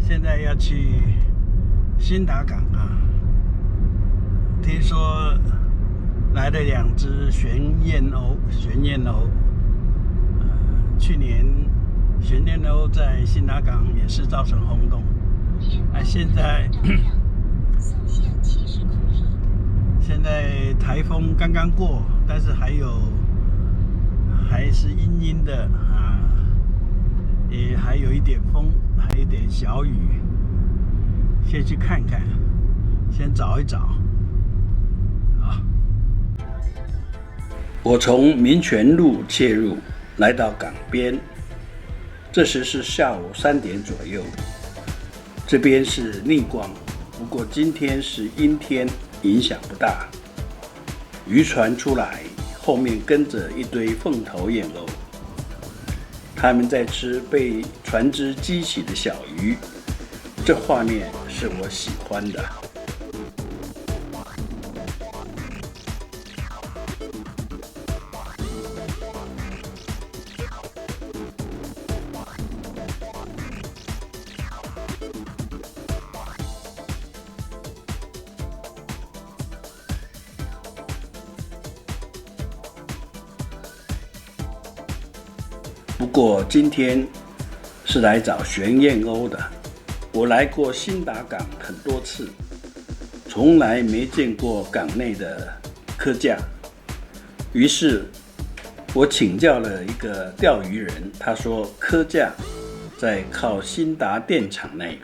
现在要去新达港啊，听说来了2只玄燕鸥。去年玄燕鸥在新达港也是造成轰动。现在台风刚刚过，但是还是阴阴的啊，也还有一点风，还有一点小雨。先去看看，先找一找。好，我从民权路切入，来到港边。这时是下午3点左右，这边是逆光，不过今天是阴天，影响不大。渔船出来，后面跟着一堆凤头燕鸥，它们在吃被船只激起的小鱼，这画面是我喜欢的。不过今天是来找玄燕鸥的。我来过新达港很多次，从来没见过港内的科架。于是我请教了一个钓鱼人，他说科架在靠新达电厂那边。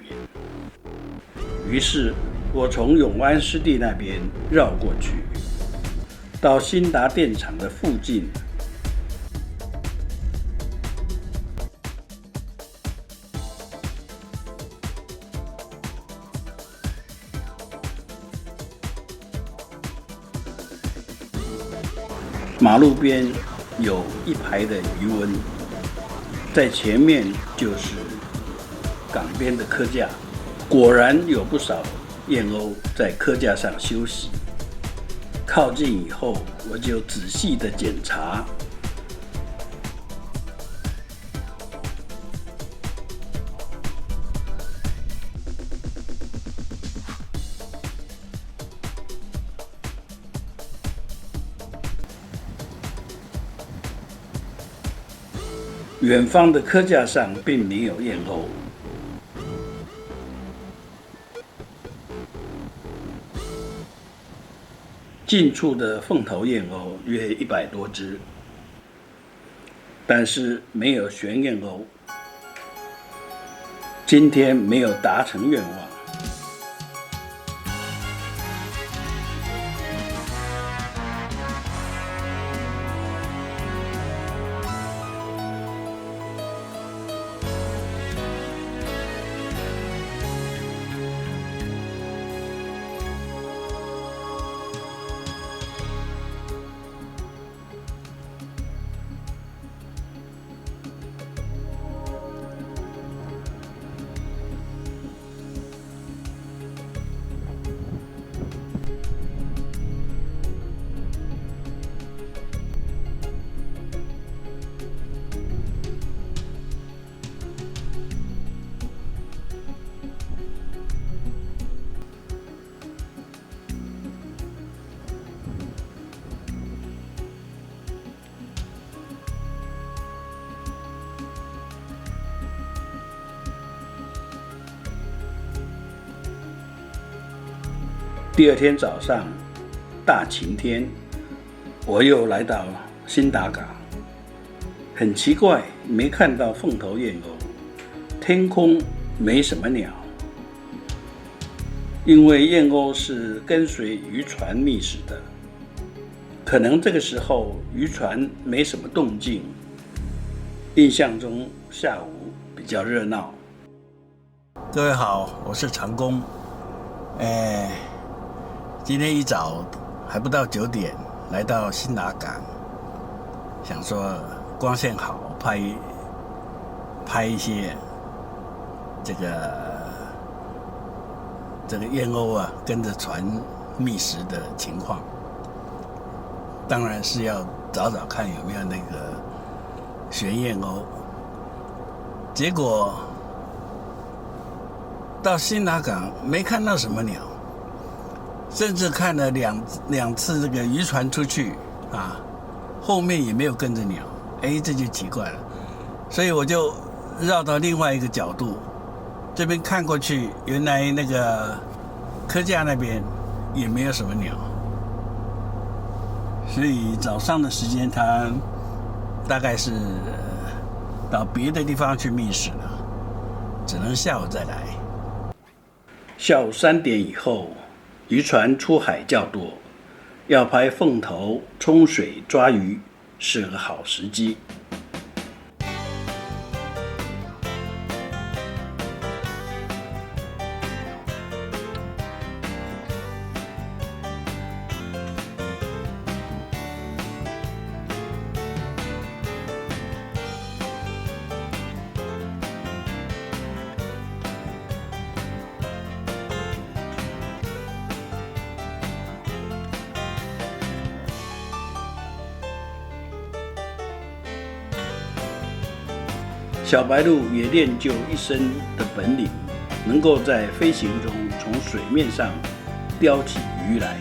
于是我从永安湿地那边绕过去，到新达电厂的附近。马路边有一排的渔翁，在前面就是港边的科架，果然有不少燕鸥在科架上休息。靠近以后，我就仔细的检查。远方的科架上并没有燕鸥，近处的凤头燕鸥约100多只，但是没有玄燕鸥。今天没有达成愿望。第2天早上，大晴天，我又来到新达港。很奇怪，没看到凤头燕鸥，天空没什么鸟。因为燕鸥是跟随渔船觅食的，可能这个时候渔船没什么动静。印象中下午比较热闹。各位好，我是长工。今天一早还不到9点，来到新达港，想说光线好，拍一些这个燕鸥啊跟着船觅食的情况。当然是要找找看有没有那个玄燕鸥。结果到新达港没看到什么鸟，甚至看了两次这个渔船出去啊，后面也没有跟着鸟，这就奇怪了。所以我就绕到另外一个角度，这边看过去，原来那个科架那边也没有什么鸟，所以早上的时间他大概是到别的地方去觅食了，只能下午再来。下午3点以后，渔船出海较多，要拍凤头冲水抓鱼是个好时机。小白鹭也练就一身的本领，能够在飞行中从水面上叼起鱼来。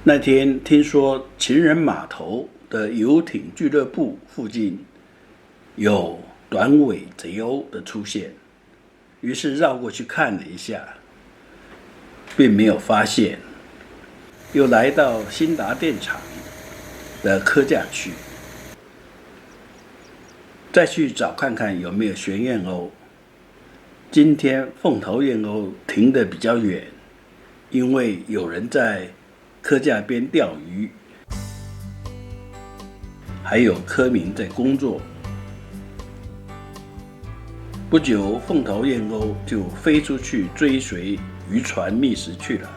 那天听说情人码头的游艇俱乐部附近有短尾贼鸥的出现，于是绕过去看了一下，并没有发现，又来到新达电厂的科架区，再去找看看有没有玄燕鸥。今天凤头燕鸥停得比较远，因为有人在科架边钓鱼，还有科民在工作。不久，凤头燕鸥就飞出去追随渔船觅食去了，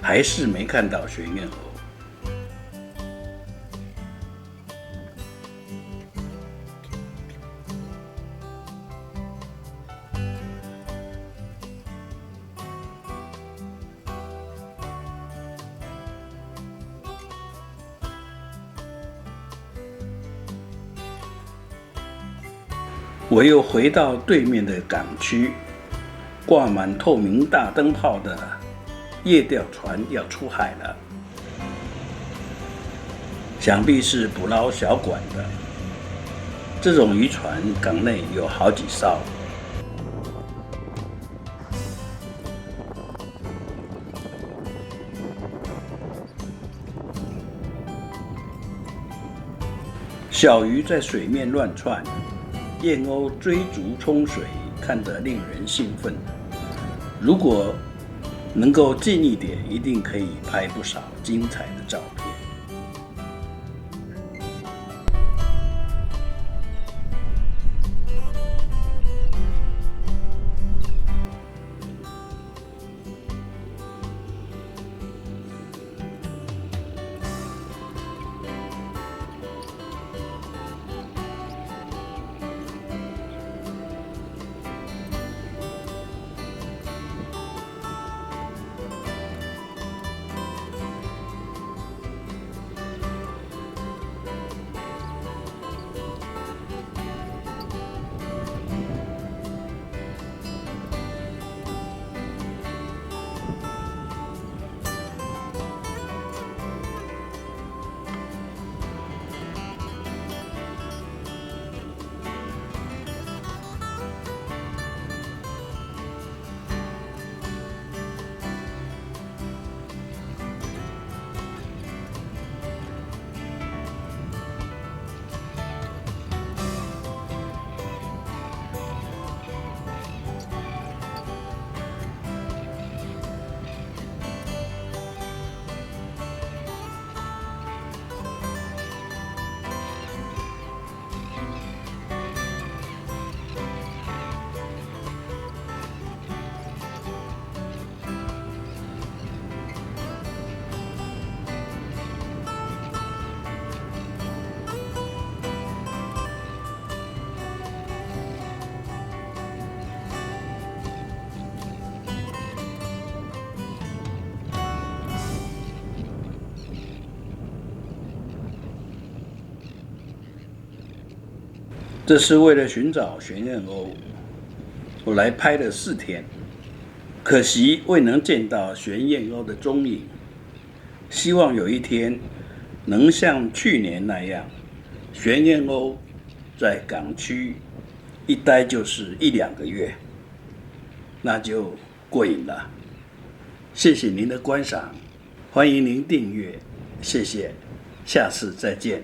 还是没看到玄燕鸥。我又回到对面的港区，挂满透明大灯泡的夜钓船要出海了，想必是捕捞小管的。这种渔船港内有好几艘。小鱼在水面乱窜，燕鸥追逐冲水，看得令人兴奋。如果能够近一点，一定可以拍不少精彩的照片。这是为了寻找玄燕鸥，我来拍了4天，可惜未能见到玄燕鸥的踪影。希望有一天能像去年那样，玄燕鸥在港区一待就是1-2个月，那就过瘾了。谢谢您的观赏，欢迎您订阅，谢谢，下次再见。